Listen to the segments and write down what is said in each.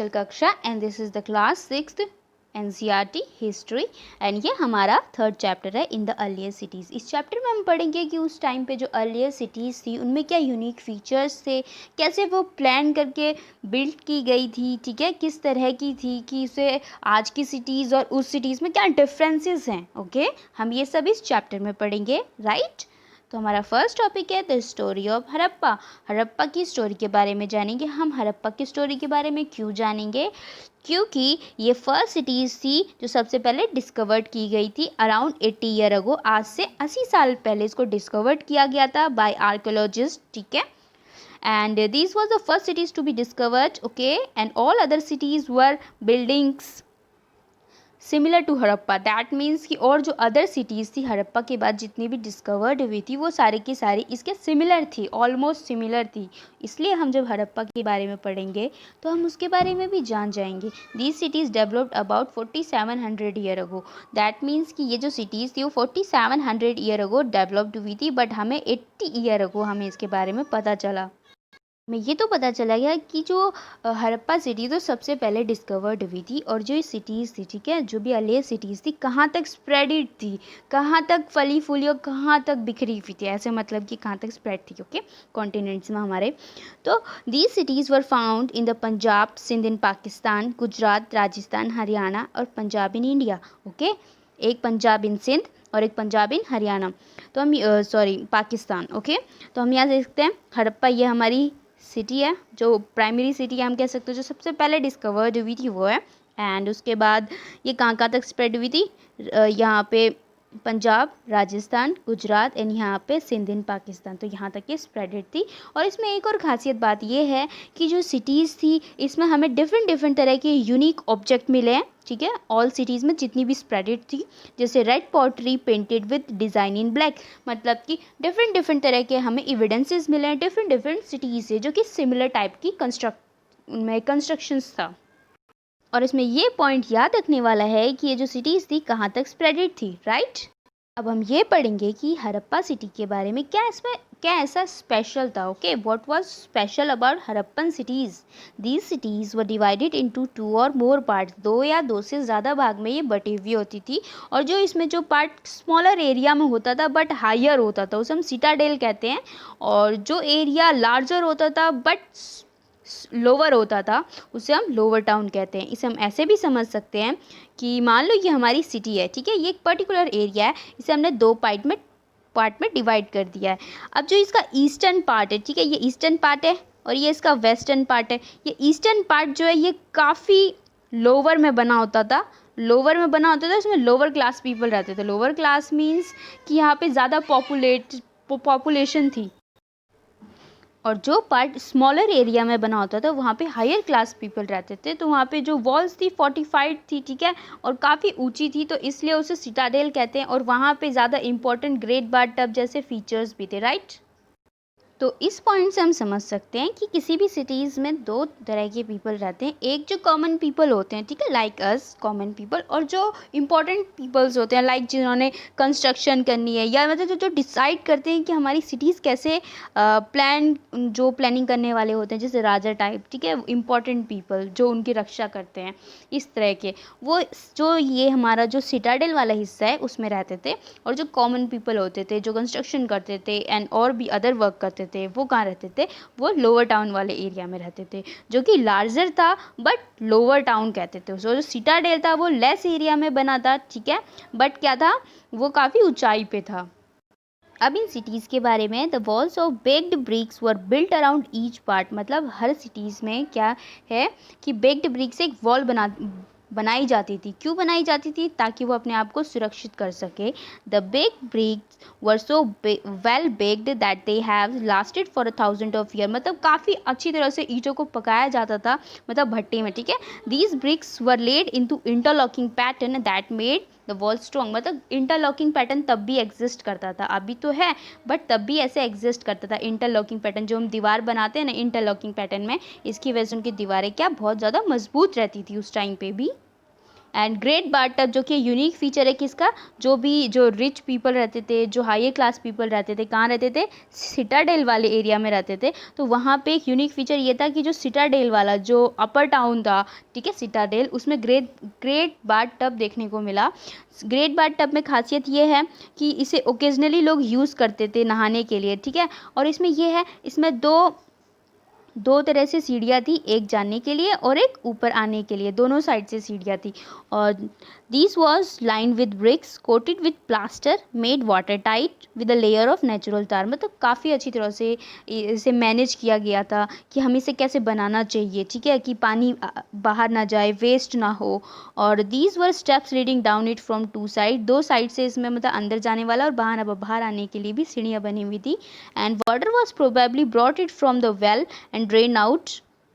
Special कक्षा and this is the class 6th NCERT history and ये हमारा third chapter है इन द अर्लियर सिटीज़। इस chapter में हम पढ़ेंगे कि उस टाइम पे जो अर्लियर सिटीज़ थी उनमें क्या यूनिक फीचर्स थे, कैसे वो प्लान करके बिल्ड की गई थी, ठीक है, किस तरह की थी, कि उसे आज की सिटीज़ और उस सिटीज़ में क्या डिफरेंसेस हैं। ओके, हम ये सब इस चैप्टर में पढ़ेंगे, राइट। तो हमारा फर्स्ट टॉपिक है the story of Harappa. Harappa की स्टोरी के बारे में जानेंगे। हम हड़प्पा की स्टोरी के बारे में क्यों जानेंगे? क्योंकि ये फर्स्ट सिटीज़ थी जो सबसे पहले डिस्कवर्ड की गई थी अराउंड 80 ईयर अगो। आज से 80 साल पहले इसको डिस्कवर्ड किया गया था बाय आर्कोलॉजिस्ट, ठीक है। And this was the first cities to be discovered, okay, and all other cities were buildings similar to Harappa. That means कि और जो अदर सिटीज़ थी हड़प्पा के बाद जितनी भी डिस्कवर्ड हुई थी वो सारी की सारी इसके सिमिलर थी, ऑलमोस्ट सिमिलर थी। इसलिए हम जब हड़प्पा के बारे में पढ़ेंगे तो हम उसके बारे में भी जान जाएंगे। These cities developed about 4700 year ago. That means कि ये जो सिटीज़ थी वो 4700 ईयर अगो डेवलप्ड हुई थी, बट हमें 80 ईयर अगो हमें इसके बारे में पता चला। में ये तो पता चला गया कि जो हड़प्पा सिटी तो सबसे पहले डिस्कवर्ड हुई थी, और जो ये सिटीज़ थी, ठीक है, जो भी अर्लियर सिटीज़ थी कहाँ तक स्प्रेडिड थी, कहाँ तक फली फूली और कहाँ तक बिखरी हुई थी, ऐसे मतलब कि कहाँ तक स्प्रेड थी, ओके, कॉन्टिनेंट्स में हमारे। तो these cities were found in the Punjab, Sindh in Pakistan, Gujarat, Rajasthan, Haryana और पंजाब इन इंडिया, ओके। एक पंजाब इन सिंध और एक पंजाब इन हरियाणा, तो हम पाकिस्तान, ओके। तो हम यहाँ देखते हैं हड़प्पा ये हमारी सिटी है, जो प्राइमरी सिटी है हम कह सकते हो, जो सबसे पहले डिस्कवर्ड हुई थी वो है। एंड उसके बाद ये कहाँ तक स्प्रेड हुई थी, यहाँ पे पंजाब, राजस्थान, गुजरात एंड यहाँ पे सिंध इन पाकिस्तान, तो यहाँ तक ये स्प्रेडेड थी। और इसमें एक और खासियत बात ये है कि जो सिटीज़ थी इसमें हमें डिफरेंट तरह के यूनिक ऑब्जेक्ट मिले हैं, ठीक है, ऑल सिटीज़ में जितनी भी स्प्रेडेड थी। जैसे red pottery painted with design in black, मतलब कि डिफरेंट तरह के हमें एविडेंसेस मिले हैं डिफरेंट सिटीज़ से जो कि सिमिलर टाइप की कंस्ट्रक्शंस था। और इसमें ये पॉइंट याद रखने वाला है कि ये जो सिटीज़ थी कहाँ तक स्प्रेडेड थी, राइट। अब हम ये पढ़ेंगे कि हड़प्पा सिटी के बारे में क्या ऐसा स्पेशल था, okay. What was special about Harappan cities? These cities were divided into 2 और मोर पार्ट्स। 2 या 2 से ज़्यादा भाग में ये बटी हुई होती थी, और जो इसमें जो पार्ट स्मॉलर एरिया में होता था बट हायर होता था उसे हम सिटाडेल कहते हैं, और जो एरिया लार्जर होता था बट लोअर होता था उसे हम लोअर टाउन कहते हैं। इसे हम ऐसे भी समझ सकते हैं कि मान लो ये हमारी सिटी है, ठीक है, ये एक पर्टिकुलर एरिया है, इसे हमने 2 पार्ट में डिवाइड कर दिया है। अब जो इसका ईस्टर्न पार्ट है, ठीक है, ये ईस्टर्न पार्ट है और ये इसका वेस्टर्न पार्ट है। ये ईस्टर्न पार्ट जो है ये काफ़ी लोअर में बना होता था, इसमें लोअर क्लास पीपल रहते थे। लोअर क्लास मीन्स कि यहाँ पे ज़्यादा पॉपुलेशन थी, और जो पार्ट स्मॉलर एरिया में बना होता था वहाँ पे हायर क्लास पीपल रहते थे। तो वहाँ पे जो वॉल्स थी फोर्टिफाइड थी, ठीक है, और काफ़ी ऊंची थी, तो इसलिए उसे सिटाडेल कहते हैं, और वहाँ पे ज़्यादा इंपॉर्टेंट ग्रेट बाथ टब जैसे फीचर्स भी थे, राइट। तो इस पॉइंट से हम समझ सकते हैं कि किसी भी सिटीज़ में 2 तरह के पीपल रहते हैं। एक जो कॉमन पीपल होते हैं, ठीक है, लाइक अस कॉमन पीपल, और जो इम्पोर्टेंट पीपल्स होते हैं लाइक जिन्होंने कंस्ट्रक्शन करनी है, या मतलब जो डिसाइड करते हैं कि हमारी सिटीज़ कैसे जो प्लानिंग करने वाले होते हैं, जैसे राजा टाइप, ठीक है, इम्पोर्टेंट पीपल जो उनकी रक्षा करते हैं, इस तरह के वो जो ये हमारा जो सिटाडेल वाला हिस्सा है उसमें रहते थे। और जो कॉमन पीपल होते थे जो कंस्ट्रक्शन करते थे एंड और भी अदर वर्क करते थे वो कहाँ रहते थे, वो लोअर टाउन वाले एरिया में रहते थे, जो कि लार्जर था बट लोअर टाउन कहते थे। जो सिटाडेल था वो लेस एरिया में बना था, ठीक है, बट क्या था, वो काफ़ी ऊंचाई पे था। अब इन सिटीज़ के बारे में, the walls of baked bricks were built around each part, मतलब हर सिटीज़ में क्या है कि बेक्ड ब्रिक से एक वॉल बनाई जाती थी। क्यों बनाई जाती थी? ताकि वो अपने आप को सुरक्षित कर सके। The baked bricks were so well baked that they have lasted for 1000 of year, मतलब काफ़ी अच्छी तरह से ईंटों को पकाया जाता था, मतलब भट्टी में, ठीक है। These bricks were laid into interlocking pattern that made the wall strong, मतलब इंटरलॉकिंग पैटर्न तब भी एग्जिस्ट करता था, अभी तो है बट तब भी ऐसे एग्जिस्ट करता था। इंटरलॉकिंग पैटर्न जो हम दीवार बनाते हैं ना इंटरलॉकिंग पैटर्न में, इसकी वजह से उनकी दीवारें क्या बहुत ज़्यादा मजबूत रहती थी उस टाइम पे भी। एंड ग्रेट बाथटब जो कि यूनिक फीचर है किसका, जो रिच पीपल रहते थे, जो हायर क्लास पीपल रहते थे, कहाँ रहते थे, सिटाडेल वाले एरिया में रहते थे। तो वहाँ पे एक यूनिक फीचर ये था कि जो सिटाडेल वाला जो अपर टाउन था, ठीक है, सिटाडेल, उसमें ग्रेट बाथटब देखने को मिला। ग्रेट बाथटब में खासियत ये है कि इसे ओकेजनली लोग यूज़ करते थे नहाने के लिए, ठीक है। और इसमें ये है, इसमें दो तरह से सीढ़ियाँ थी, एक जाने के लिए और एक ऊपर आने के लिए, दोनों साइड से सीढ़ियाँ थी। और this was line with bricks coated with plaster made water tight with a layer of natural tar. मतलब काफ़ी अच्छी तरह से इसे मैनेज किया गया था कि हम इसे कैसे बनाना चाहिए, ठीक है, कि पानी बाहर ना जाए, वेस्ट ना हो। और these were steps leading down it from two side, दो साइड से इसमें मतलब अंदर जाने वाला और बाहर आने के लिए भी सीढ़ियाँ बनी हुई थी। And water was probably brought it from the well and drain out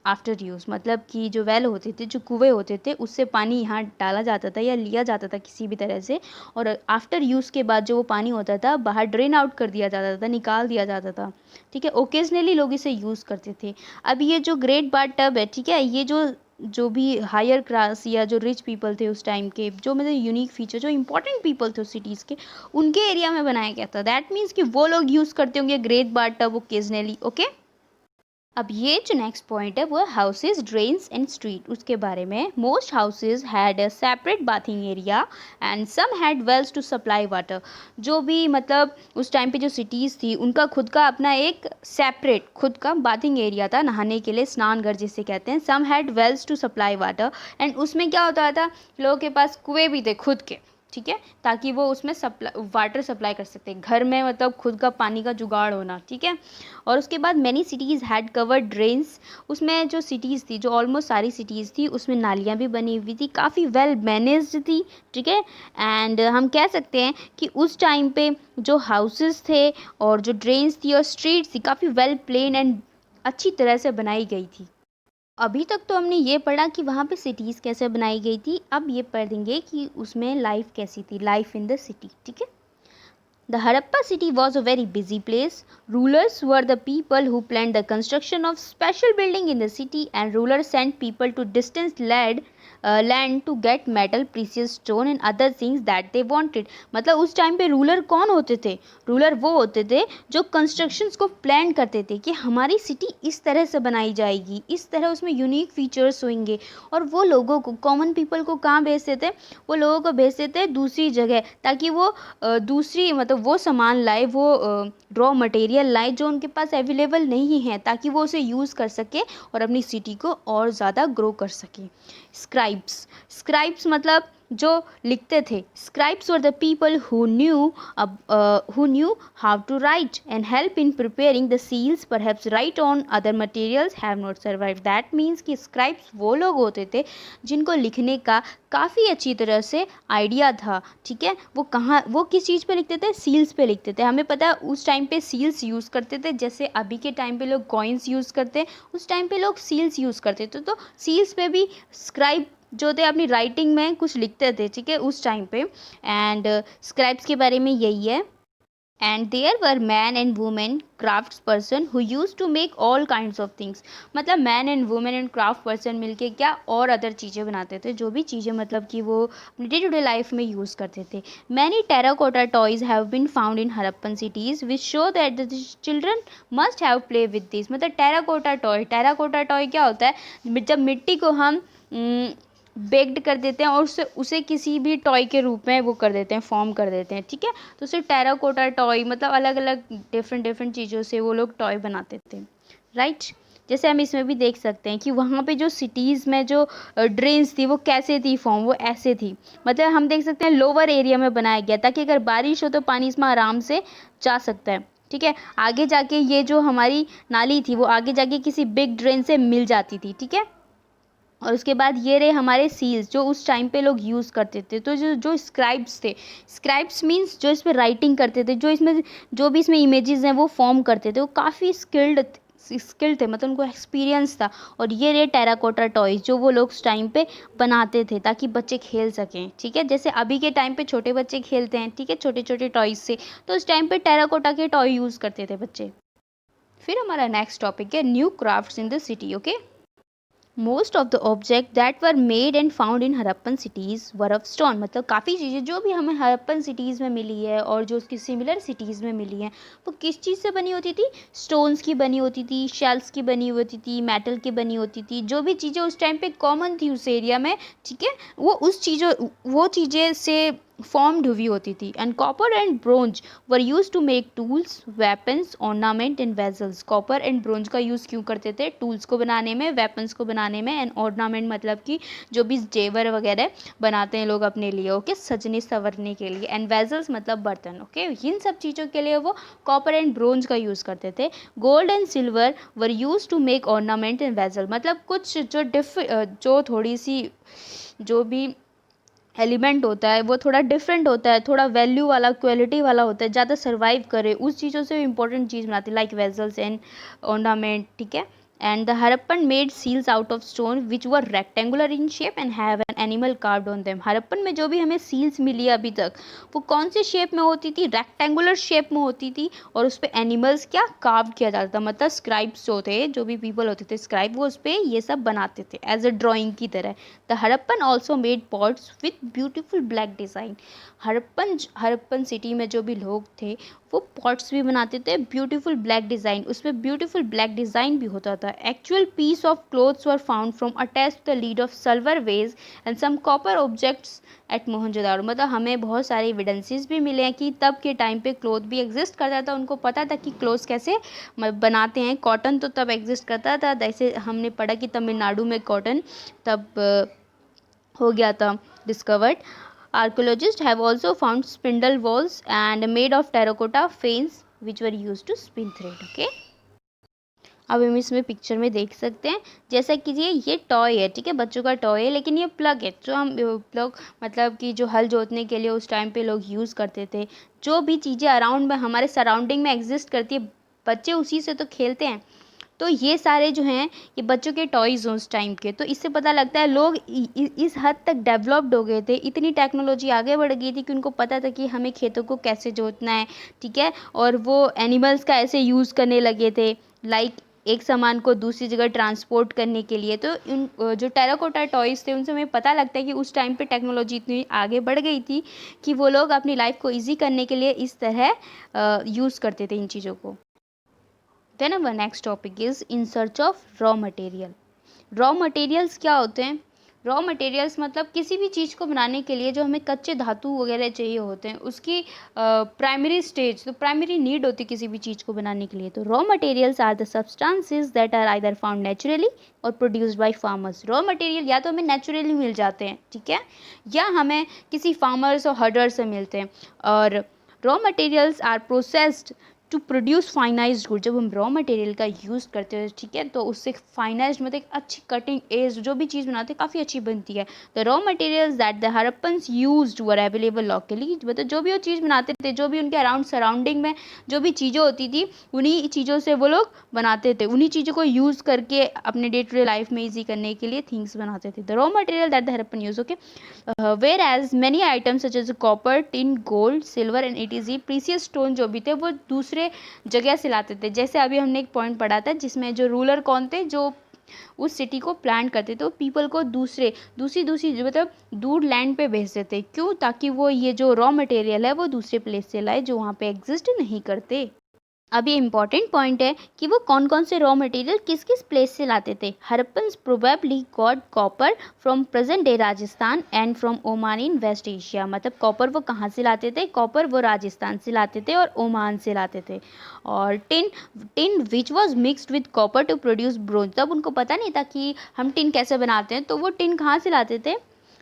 after use. मतलब कि जो वेल होते थे, जो कुएँ होते थे, उससे पानी यहाँ डाला जाता था या लिया जाता था किसी भी तरह से, और आफ्टर यूज़ के बाद जो वो पानी होता था बाहर ड्रेन आउट कर दिया जाता था, निकाल दिया जाता था, ठीक है। ओकेजनली लोग इसे यूज़ करते थे। अब ये जो ग्रेट बाथटब है, ठीक है, ये जो भी हायर क्लास या जो रिच पीपल थे उस टाइम के, जो मतलब यूनिक फीचर, जो इंपॉर्टेंट पीपल थे उस सिटीज़ के, उनके एरिया में बनाया गया था। दैट मीन्स कि वो लोग यूज़ करते होंगे ग्रेट बाथटब ओकेजनली, ओके। अब ये जो नेक्स्ट पॉइंट है वो है हाउसेज, ड्रेन्स एंड स्ट्रीट। उसके बारे में most houses had a separate bathing area and some had wells to supply water. जो भी मतलब उस टाइम पे जो सिटीज़ थी उनका खुद का अपना एक सेपरेट खुद का बाथिंग एरिया था, नहाने के लिए, स्नान घर जिसे कहते हैं। Some had wells to supply water, and उसमें क्या होता था, लोगों के पास कुएँ भी थे खुद के, ठीक है, ताकि वो उसमें वाटर सप्लाई कर सकते हैं घर में, मतलब खुद का पानी का जुगाड़ होना, ठीक है। और उसके बाद many cities had covered drains. उसमें जो सिटीज़ थी, जो ऑलमोस्ट सारी सिटीज़ थी, उसमें नालियाँ भी बनी हुई थी, काफ़ी वेल मैनेज्ड थी, ठीक है। एंड हम कह सकते हैं कि उस टाइम पे जो हाउसेस थे और जो ड्रेन्स थी और स्ट्रीट्स थी, काफ़ी वेल प्लेन एंड अच्छी तरह से बनाई गई थी। अभी तक तो हमने ये पढ़ा कि वहाँ पे सिटीज़ कैसे बनाई गई थी, अब ये पढ़ेंगे कि उसमें लाइफ कैसी थी, लाइफ इन द सिटी, ठीक है। The Harappa city was a very busy place. Rulers were the people who planned the construction of special building in the city, and rulers sent people to distant land to get metal, precious stone and other things that they wanted. मतलब उस time पे ruler कौन होते थे, ruler वो होते थे जो कंस्ट्रक्शंस को प्लान करते थे कि हमारी सिटी इस तरह से बनाई जाएगी, इस तरह उसमें यूनिक फीचर्स होंगे, और वो लोगों को, कॉमन पीपल को कहाँ भेजते थे, वो लोगों को भेजते थे दूसरी जगह, ताकि वो दूसरी मतलब वो सामान लाए, वो रॉ मटेरियल लाए जो उनके पास अवेलेबल नहीं है, ताकि वो उसे यूज़ कर सके और अपनी सिटी को और ज़्यादा ग्रो कर सके। स्क्राइब्स मतलब जो लिखते थे। Scribes were the people who knew how to write and help in preparing the seals, perhaps write on other materials have not survive. That means कि स्क्राइब्स वो लोग होते थे जिनको लिखने का काफ़ी अच्छी तरह से आइडिया था, ठीक है। वो किस चीज़ पे लिखते थे, सील्स पे लिखते थे। हमें पता है उस टाइम पे सील्स यूज़ करते थे, जैसे अभी के टाइम पे लोग कॉइन्स यूज़ करते हैं, उस टाइम पे लोग सील्स यूज़ करते थे। तो सील्स पे भी स्क्राइब जो थे अपनी राइटिंग में कुछ लिखते थे, ठीक है, उस टाइम पे। एंड स्क्राइब्स के बारे में यही है। And there were man and women crafts person who use to make all kinds of things. मतलब man and women and craft person मिलके क्या और अदर चीज़ें बनाते थे, जो भी चीज़ें मतलब कि वो डे टू डे लाइफ में यूज़ करते थे। Many terracotta toys have been found in Harappan cities which show that the children must have play with this. मतलब टेराकोटा टॉय क्या होता है, जब मिट्टी को हम बेक्ड कर देते हैं और उसे किसी भी टॉय के रूप में वो कर देते हैं, फॉर्म कर देते हैं, ठीक है। तो उसे टेराकोटा टॉय, मतलब अलग अलग डिफरेंट चीज़ों से वो लोग टॉय बनाते थे, राइट। जैसे हम इसमें भी देख सकते हैं कि वहाँ पे जो सिटीज़ में जो ड्रेन्स थी वो कैसे थी फॉर्म, वो ऐसे थी। मतलब हम देख सकते हैं लोअर एरिया में बनाया गया ताकि अगर बारिश हो तो पानी इसमें आराम से जा सकता है, ठीक है। आगे जाके ये जो हमारी नाली थी वो आगे जाके किसी बिग ड्रेन से मिल जाती थी, ठीक है। और उसके बाद ये रहे हमारे सील्स जो उस टाइम पे लोग यूज़ करते थे। तो जो स्क्राइब्स थे, स्क्राइब्स मीन्स जो इस पर राइटिंग करते थे, जो भी इसमें इमेजेस हैं वो फॉर्म करते थे, वो काफ़ी स्किल्ड थे, मतलब उनको एक्सपीरियंस था। और ये रहे टेराकोटा टॉयज जो वो लोग उस टाइम पे बनाते थे ताकि बच्चे खेल सकें, ठीक है। जैसे अभी के टाइम पे छोटे बच्चे खेलते हैं, ठीक है, छोटे छोटे टॉयज से, तो उस टाइम पे टेराकोटा के टॉय यूज़ करते थे बच्चे। फिर हमारा नेक्स्ट टॉपिक है new crafts in the city, okay. Most of the object that were made and found in Harappan cities were of stone, मतलब काफ़ी चीज़ें जो भी हमें हरप्पन सिटीज़ में मिली है और जो उसकी सिमिलर सिटीज़ में मिली हैं वो किस चीज़ से बनी होती थी, स्टोन्स की बनी होती थी, शेल्स की बनी होती थी, मेटल की बनी होती थी, जो भी चीज़ें उस टाइम पे कॉमन थी उस एरिया में, ठीक है, वो चीज़ें से फॉर्म्ड हुई होती थी। And copper and bronze were use to make tools, weapons, ornament and vessels. Copper and bronze का यूज़ क्यों करते थे, टूल्स को बनाने में, वेपन्स को बनाने में, एंड ऑर्नामेंट मतलब कि जो भी जेवर वगैरह बनाते हैं लोग अपने लिए, ओके, सजने संवरने के लिए, एंड वेजल्स मतलब बर्तन, ओके, इन सब चीज़ों के लिए वो कॉपर एंड ब्रोंज का यूज़ करते थे। Gold and silver were use to make ornament and vessel, मतलब कुछ जो थोड़ी सी जो भी एलिमेंट होता है वो थोड़ा डिफरेंट होता है, थोड़ा वैल्यू वाला, क्वालिटी वाला होता है, ज़्यादा सर्वाइव करे, उस चीज़ों से इंपॉर्टेंट चीज़ बनाती है, लाइक वेजल्स एंड ऑर्नामेंट, ठीक है। And the Harappan made seals out of stone which were rectangular in shape and have an animal carved on them. Harappan में जो भी हमें सील्स मिली है अभी तक, वो कौन से शेप में होती थी, रेक्टेंगुलर शेप में होती थी, और उस पर एनिमल्स क्या कार्व किया जाता था, मतलब स्क्राइब्स जो थे, जो भी पीपल होते थे स्क्राइब, वो उस पर ये सब बनाते थे एज अ ड्राइंग की तरह। The Harappan also made pots with beautiful black design. Harappan city में जो भी लोग थे वो पॉट्स भी बनाते थे, ब्यूटीफुल ब्लैक डिज़ाइन, उसमें ब्यूटीफुल ब्लैक डिज़ाइन भी होता था। Actual piece of clothes were found from attach to the lid of silver vase and some copper objects at Mohenjodaro, मतलब हमें बहुत सारे एविडेंसेस भी मिले हैं कि तब के टाइम पे क्लोथ भी एग्जिस्ट करता था, उनको पता था कि क्लोथ्स कैसे बनाते हैं। कॉटन तो तब एग्जिस्ट करता था, जैसे हमने पढ़ा कि तमिलनाडु में कॉटन तब हो गया था discovered. Archaeologists have also found spindle wheels and made of terracotta frames which were used to spin thread. Okay. अब हम इसमें पिक्चर में देख सकते हैं, जैसा कि ये टॉय है, ठीक है, बच्चों का टॉय है, लेकिन ये प्लग है, जो हम प्लग मतलब कि जो हल जोतने के लिए उस टाइम पे लोग यूज़ करते थे। जो भी चीज़ें अराउंड में हमारे सराउंडिंग में एग्जिस्ट करती है, बच्चे उसी से तो खेलते हैं। तो ये सारे जो हैं ये बच्चों के टॉयज़ हैं उस टाइम के। तो इससे पता लगता है लोग इस हद तक डेवलप्ड हो गए थे, इतनी टेक्नोलॉजी आगे बढ़ गई थी कि उनको पता था कि हमें खेतों को कैसे जोतना है, ठीक है, और वो एनिमल्स का ऐसे यूज़ करने लगे थे, लाइक एक सामान को दूसरी जगह ट्रांसपोर्ट करने के लिए। तो इन जो टेराकोटा टॉयज़ थे उनसे हमें पता लगता है कि उस टाइम पे टेक्नोलॉजी इतनी आगे बढ़ गई थी कि वो लोग अपनी लाइफ को ईजी करने के लिए इस तरह यूज़ करते थे इन चीज़ों को। Then our next topic is in search of raw material. Raw materials क्या होते हैं? रॉ मटेरियल्स मतलब किसी भी चीज़ को बनाने के लिए जो हमें कच्चे धातु वगैरह चाहिए होते हैं, उसकी प्राइमरी स्टेज, तो प्राइमरी नीड होती है किसी भी चीज़ को बनाने के लिए। तो raw materials are the substances that are either found naturally or produced by farmers. Raw material या तो हमें नेचुरली मिल जाते हैं, ठीक है, या हमें किसी फार्मर्स और हर्डर से मिलते हैं। और raw materials are processed to produce finalised good. जब हम रॉ मटेरियल का यूज़ करते हैं, ठीक है, तो उससे फाइनाइज्ड मतलब एक अच्छी कटिंग एज जो भी चीज़ बनाते हैं काफ़ी अच्छी बनती है। The raw materials that the Harappans used were available locally, मतलब जो भी वो चीज़ बनाते थे, जो भी उनके अराउंड सराउंडिंग में जो भी चीज़ें होती थी, उन्हीं चीज़ों से वो लोग बनाते थे, उन्हीं चीज़ों को यूज़ करके अपने डे टू डे लाइफ में ईजी करने के लिए थिंग्स बनाते थे। The raw material that the Harappan use, okay, were as many items such as copper, tin, gold, silver and etc, precious stone जो भी थे वो दूसरे जगह से लाते थे। जैसे अभी हमने एक पॉइंट पढ़ा था जिसमें जो रूलर कौन थे, जो उस सिटी को प्लान करते थे, वो पीपल को दूसरी मतलब दूर लैंड पे भेजते थे। क्यों? ताकि वो ये जो रॉ मटेरियल है वो दूसरे प्लेस से लाए जो वहाँ पे एग्जिस्ट नहीं करते। अब ये इम्पॉर्टेंट पॉइंट है कि वो कौन कौन से रॉ मटेरियल किस किस प्लेस से लाते थे। Harappans probably got copper from present day Rajasthan and from Oman in West Asia. मतलब कॉपर वो कहाँ से लाते थे? कॉपर वो राजस्थान से लाते थे और ओमान से लाते थे। और tin which was mixed with copper two produce bronze. तब उनको पता नहीं था कि हम टिन कैसे बनाते हैं, तो वो टिन कहाँ से लाते थे?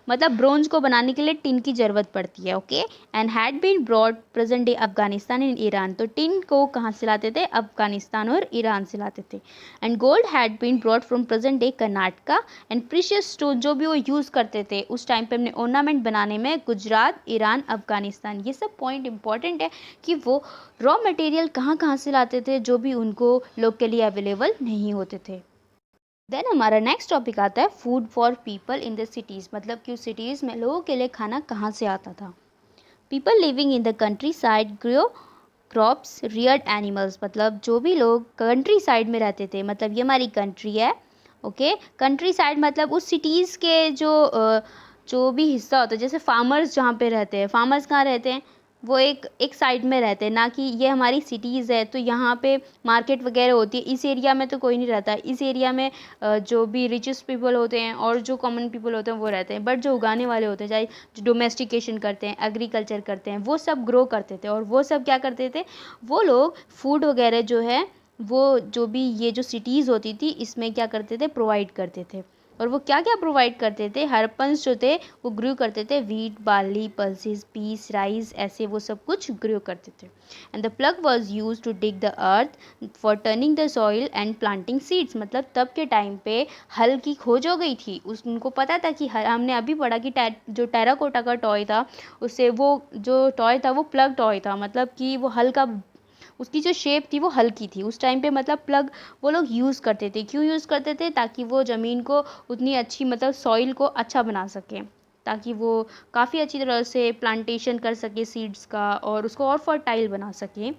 मतलब ब्रोंज को बनाने के लिए टिन की ज़रूरत पड़ती है, okay. And had been brought present day Afghanistan and Iran. तो टिन को कहाँ से लाते थे? अफगानिस्तान और ईरान से लाते थे। And gold had been brought from present day Karnataka. And precious stone जो भी वो यूज़ करते थे उस टाइम पे अपने ऑर्नामेंट बनाने में, गुजरात, ईरान, अफगानिस्तान। ये सब पॉइंट इंपॉर्टेंट है कि वो रॉ मटेरियल कहाँ कहाँ से लाते थे जो भी उनको लोकली अवेलेबल नहीं होते थे। देन हमारा नेक्स्ट टॉपिक आता है food for people in the cities. मतलब कि उस सिटीज़ में लोगों के लिए खाना कहाँ से आता था। People living in the country side grow crops, Rudyard animals. मतलब जो भी लोग कंट्री साइड में रहते थे, मतलब ये हमारी कंट्री है ओके। कंट्री साइड मतलब उस सिटीज़ के जो भी हिस्सा होता है, जैसे फार्मर्स जहाँ पे रहते हैं, फार्मर्स कहाँ रहते हैं, वो एक एक साइड में रहते हैं, ना कि ये हमारी सिटीज़ है तो यहाँ पे मार्केट वगैरह होती है, इस एरिया में तो कोई नहीं रहता। इस एरिया में जो भी रिचेस्ट पीपल होते हैं और जो कॉमन पीपल होते हैं वो रहते हैं, बट जो उगाने वाले होते हैं, चाहे जो डोमेस्टिकेशन करते हैं, एग्रीकल्चर करते हैं, वो सब ग्रो करते थे। और वो सब क्या करते थे, वो लोग फूड वगैरह जो है वो जो भी ये जो सिटीज़ होती थी इसमें क्या करते थे, प्रोवाइड करते थे। और वो क्या क्या प्रोवाइड करते थे, हड़प्पन्स जो थे वो ग्रो करते थे wheat, barley, pulses, peas, rice, ऐसे वो सब कुछ ग्रो करते थे। And the plough was used to dig the earth for turning the soil and planting seeds. मतलब तब के टाइम पे हल की खोज हो गई थी, उनको पता था कि हमने अभी पढ़ा कि जो टेराकोटा का टॉय था, उससे वो जो टॉय था वो प्लग टॉय था, मतलब कि वो हल का उसकी जो शेप थी वो हल्की थी उस टाइम पे। मतलब प्लग वो लोग यूज़ करते थे, क्यों यूज़ करते थे, ताकि वो ज़मीन को उतनी अच्छी, मतलब सॉइल को अच्छा बना सके, ताकि वो काफ़ी अच्छी तरह से प्लांटेशन कर सके सीड्स का और उसको और फर्टाइल बना सके।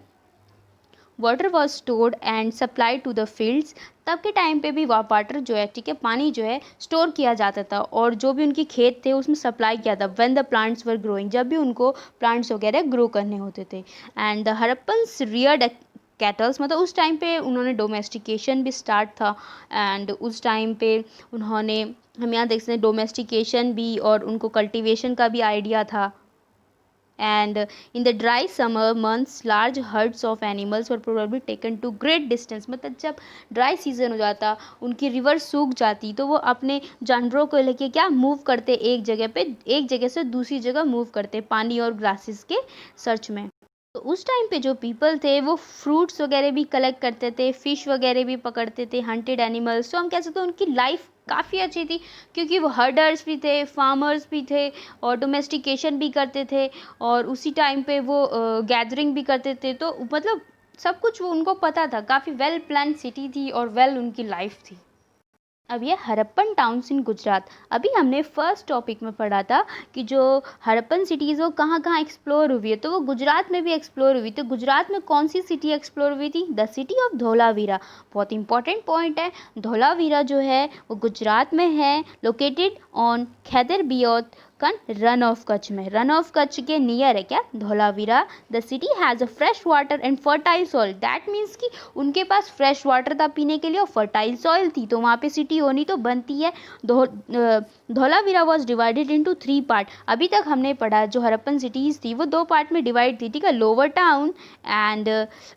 Water was stored and supplied to the fields. तब के टाइम पे भी वाटर जो है, ठीक है, पानी जो है स्टोर किया जाता था और जो भी उनके खेत थे उसमें सप्लाई किया था। When the plants were growing, जब भी उनको प्लांट्स वगैरह ग्रो करने होते थे। And the Harappans Rudyard kettles, मतलब उस टाइम पे उन्होंने डोमेस्टिकेशन भी स्टार्ट था। एंड उस टाइम पे उन्होंने, हम यहाँ देख सकते हैं, डोमेस्टिकेशन भी और उनको कल्टीवेशन का भी आइडिया था। And in the dry summer months large herds of animals were probably taken to great distance। मतलब जब ड्राई सीजन हो जाता, उनकी रिवर सूख जाती, तो वो अपने जानवरों को लेके क्या मूव करते, एक जगह पे एक जगह से दूसरी जगह मूव करते पानी और ग्रासेस के सर्च में। तो उस टाइम पे जो पीपल थे वो फ्रूट्स वगैरह भी कलेक्ट करते थे, फिश वगैरह भी पकड़ते थे, हंटेड एनिमल्स। तो हम कह सकते हैं उनकी लाइफ काफ़ी अच्छी थी, क्योंकि वो हर्डर्स भी थे, फार्मर्स भी थे और डोमेस्टिकेशन भी करते थे और उसी टाइम पे वो गैदरिंग भी करते थे। तो मतलब सब कुछ वो उनको पता था, काफ़ी वेल प्लान सिटी थी और वेल उनकी लाइफ थी। अब ये हड़प्पन टाउन्स इन गुजरात। अभी हमने फर्स्ट टॉपिक में पढ़ा था कि जो हड़प्पन सिटीज़ वो कहाँ कहाँ एक्सप्लोर हुई है, तो वो गुजरात में भी एक्सप्लोर हुई। तो गुजरात में कौन सी सिटी एक्सप्लोर हुई थी, द सिटी ऑफ धोलावीरा। बहुत इंपॉर्टेंट पॉइंट है, धोलावीरा जो है वो गुजरात में है, लोकेटेड ऑन खैदर बियोत कन रन ऑफ कच्छ में। रन ऑफ कच्छ के नियर है क्या, Dholavira. The city has a fresh water and fertile soil. That means कि उनके पास फ्रेश वाटर था पीने के लिए और फर्टाइल सॉइल थी, तो वहाँ पे सिटी होनी तो बनती है। Dholavira was divided into 3 part. अभी तक हमने पढ़ा जो हड़प्पन सिटीज़ थी वो 2 पार्ट में डिवाइड थी, ठीक है, lower town and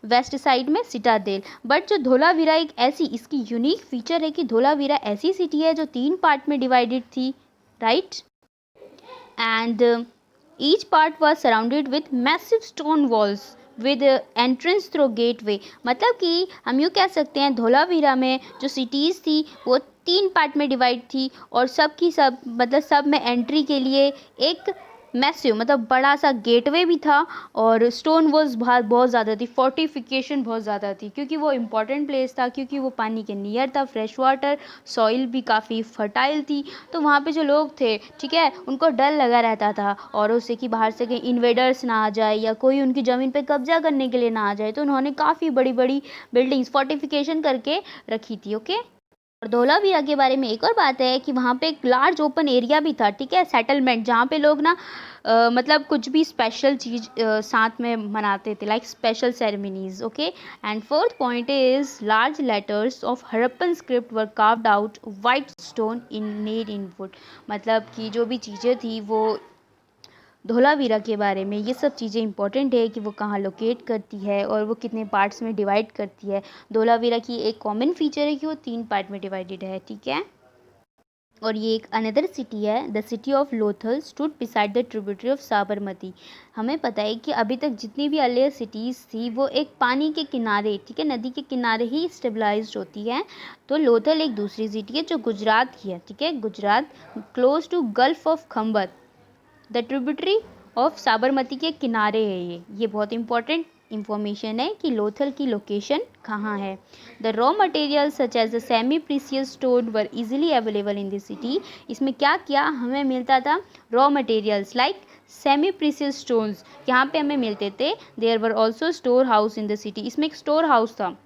west side में सिटाडेल। बट जो धोलावीरा एक ऐसी, इसकी यूनिक फीचर है कि धोलावीरा ऐसी सिटी है जो 3 पार्ट में डिवाइडेड थी, right. And each part was surrounded with massive stone walls with entrance through gateway। मतलब कि हम यूँ कह सकते हैं धोलावीरा में जो सिटीज़ थी वो 3 पार्ट में डिवाइड थी और सब की सब, मतलब सब में एंट्री के लिए एक मैसिव, मतलब बड़ा सा गेटवे भी था और स्टोन वॉल्स बहुत ज़्यादा थी, फोर्टिफिकेशन बहुत ज़्यादा थी, क्योंकि वो इम्पॉर्टेंट प्लेस था, क्योंकि वो पानी के नियर था, फ्रेश वाटर, सॉइल भी काफ़ी फर्टाइल थी। तो वहाँ पे जो लोग थे, ठीक है, उनको डर लगा रहता था और उससे कि बाहर से कहीं इन्वेडर्स ना आ जाए या कोई उनकी ज़मीन पे कब्जा करने के लिए ना आ जाए। तो उन्होंने काफ़ी बड़ी बड़ी बिल्डिंग्स फोर्टिफिकेशन करके रखी थी, ओके। और धोलावीरा के बारे में एक और बात है कि वहाँ पे एक लार्ज ओपन एरिया भी था, ठीक है, सेटलमेंट, जहाँ पे लोग ना मतलब कुछ भी स्पेशल चीज़ साथ में मनाते थे, like special ceremonies, okay. And fourth point is large letters of Harappan script were carved out white stone in made in would. मतलब कि जो भी चीज़ें थी वो धोलावीरा के बारे में, ये सब चीज़ें इंपॉर्टेंट है कि वो कहाँ लोकेट करती है और वो कितने पार्ट्स में डिवाइड करती है। धोलावीरा की एक कॉमन फीचर है कि वो 3 पार्ट में डिवाइडेड है, ठीक है। और ये एक अनदर सिटी है, the city of Lothal stood beside the tributary of Sabarmati. हमें पता है कि अभी तक जितनी भी अर्लियर सिटीज़ थी वो एक पानी के किनारे, ठीक है, नदी के किनारे ही स्टेबलाइज्ड होती है। तो लोथल एक दूसरी सिटी है जो गुजरात की है, ठीक है, Gujarat, close to gulf of Khambhat, the tributary of Sabarmati के किनारे है ये बहुत इंपॉर्टेंट इंफॉर्मेशन है कि लोथल की लोकेशन कहाँ है। The raw material such as the semi precious stone were easily available in this city. इसमें क्या क्या हमें मिलता था, raw materials like semi precious stones यहाँ पे हमें मिलते थे। There were also store house in the city, इसमें एक स्टोर हाउस था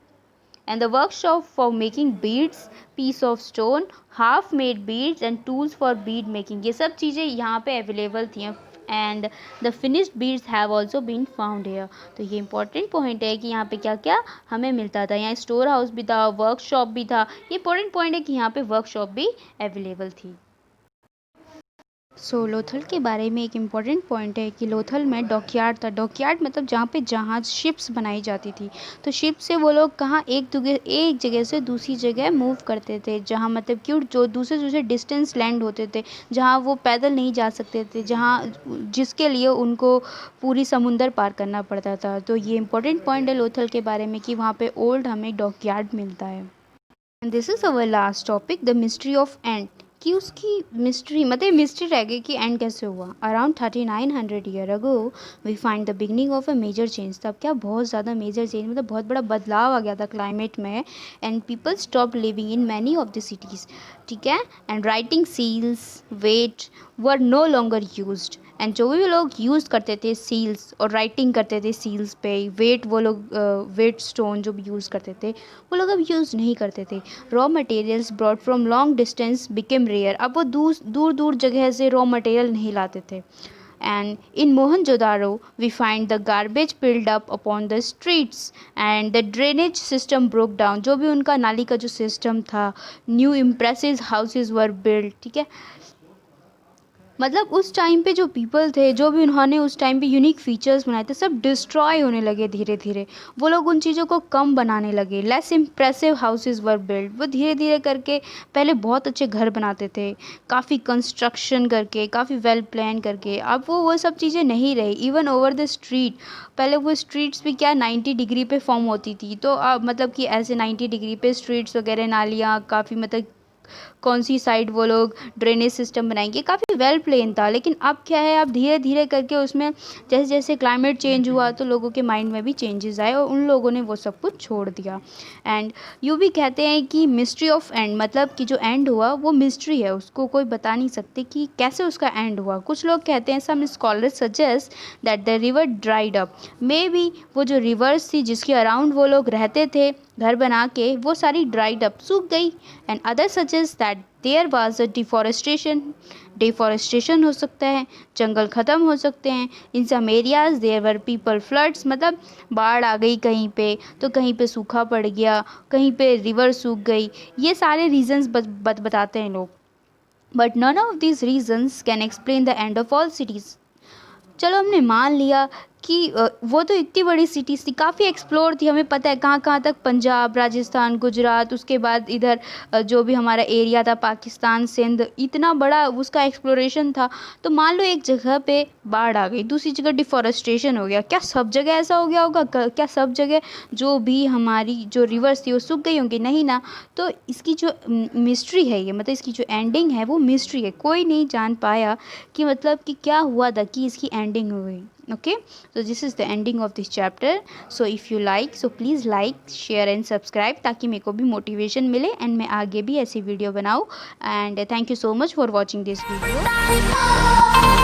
and the workshop for making beads, piece of stone, half made beads and tools for bead making, ये सब चीज़ें यहाँ पे अवेलेबल थी and the finished beads have also been found here। तो ये इंपॉर्टेंट पॉइंट है कि यहाँ पे क्या क्या हमें मिलता था, यहाँ स्टोर हाउस भी था, वर्कशॉप भी था। ये इंपॉर्टेंट पॉइंट है कि यहाँ पे वर्कशॉप भी अवेलेबल थी। लोथल के बारे में एक इम्पॉर्टेंट पॉइंट है कि लोथल में डॉकयार्ड था। डॉकयार्ड मतलब जहाँ पे जहाज शिप्स बनाई जाती थी। तो शिप से वो लोग कहाँ एक जगह से दूसरी जगह मूव करते थे, जहाँ मतलब कि जो दूसरे डिस्टेंस लैंड होते थे, जहाँ वो पैदल नहीं जा सकते थे, जिसके लिए उनको पूरी समुंदर पार करना पड़ता था। तो ये इंपॉर्टेंट पॉइंट है लोथल के बारे में कि वहाँ पे ओल्ड हमें डॉकयार्ड मिलता है। And this is our last topic, the mystery of end, कि उसकी मिस्ट्री मतलब मिस्ट्री रह गई कि एंड कैसे हुआ। Around 3900 year ago we find the beginning of a major change. तब क्या बहुत ज़्यादा मेजर चेंज मतलब बहुत बड़ा बदलाव आ गया था क्लाइमेट में। And people stop living in many of the cities, ठीक है। And writing seals weight were no longer used. And जो भी लोग यूज़ करते थे सील्स और राइटिंग करते थे सील्स पे, वेट वो लोग वेट स्टोन जो भी यूज़ करते थे वो लोग अब यूज़ नहीं करते थे। Raw materials brought from long distance became rare. अब वो दूर दूर जगह से रॉ मटेरियल नहीं लाते थे। And in Mohenjodaro we find the garbage piled up upon the streets and the drainage system broke down. जो भी उनका नाली का जो सिस्टम था, new impressive houses were build, ठीक है। मतलब उस टाइम पे जो पीपल थे, जो भी उन्होंने उस टाइम पे यूनिक फीचर्स बनाए थे, सब डिस्ट्रॉय होने लगे धीरे धीरे। वो लोग उन चीज़ों को कम बनाने लगे। Less impressive houses were build. वो धीरे धीरे करके पहले बहुत अच्छे घर बनाते थे, काफ़ी कंस्ट्रक्शन करके, काफ़ी वेल प्लान करके। अब वो सब चीज़ें नहीं रही। इवन ओवर द स्ट्रीट, पहले वो स्ट्रीट्स भी क्या 90 डिग्री पे फॉर्म होती थी। तो अब मतलब कि ऐसे 90 डिग्री पे स्ट्रीट्स वगैरह, नालियाँ काफ़ी मतलब कौन सी साइड वो लोग ड्रेनेज सिस्टम बनाएंगे, काफ़ी वेल प्लेन था। लेकिन अब क्या है, अब धीरे धीरे करके उसमें जैसे जैसे क्लाइमेट चेंज हुआ तो लोगों के माइंड में भी चेंजेस आए और उन लोगों ने वो सब कुछ छोड़ दिया। एंड यूँ भी कहते हैं कि मिस्ट्री ऑफ एंड, मतलब कि जो एंड हुआ वो मिस्ट्री है, उसको कोई बता नहीं सकते कि कैसे उसका एंड हुआ। कुछ लोग कहते हैं, some scholars suggest that the river dried up. Maybe वो जो रिवर्स थी जिसके अराउंड वो लोग रहते थे घर बना के, वो सारी ड्राइड अप, सूख गई। And other suggest that there was a deforestation हो सकता है, जंगल ख़त्म हो सकते हैं। In some areas there were people floods, मतलब बाढ़ आ गई कहीं पे, तो कहीं पे सूखा पड़ गया, कहीं पे रिवर सूख गई। ये सारे रीजंस बताते हैं लोग। But none of these reasons can explain the end of all cities. चलो हमने मान लिया कि वो तो इतनी बड़ी सिटीज़ थी, काफ़ी एक्सप्लोर थी, हमें पता है कहाँ कहाँ तक, पंजाब, राजस्थान, गुजरात, उसके बाद इधर जो भी हमारा एरिया था पाकिस्तान, सिंध, इतना बड़ा उसका एक्सप्लोरेशन था। तो मान लो एक जगह पे बाढ़ आ गई, दूसरी जगह डिफॉरेस्टेशन हो गया, क्या सब जगह ऐसा हो गया होगा? क्या सब जगह जो भी हमारी जो रिवर्स थी वो सूख गई होंगी? नहीं ना। तो इसकी जो मिस्ट्री है, ये मतलब इसकी जो एंडिंग है वो मिस्ट्री है। कोई नहीं जान पाया कि मतलब कि क्या हुआ था कि इसकी एंडिंग हो गई। Okay, so this is the ending of this chapter. So if you like, so please like, share and subscribe ताकि मेरे को भी मोटिवेशन मिले एंड मैं आगे भी ऐसी वीडियो बनाऊँ। And thank you so much for watching this video.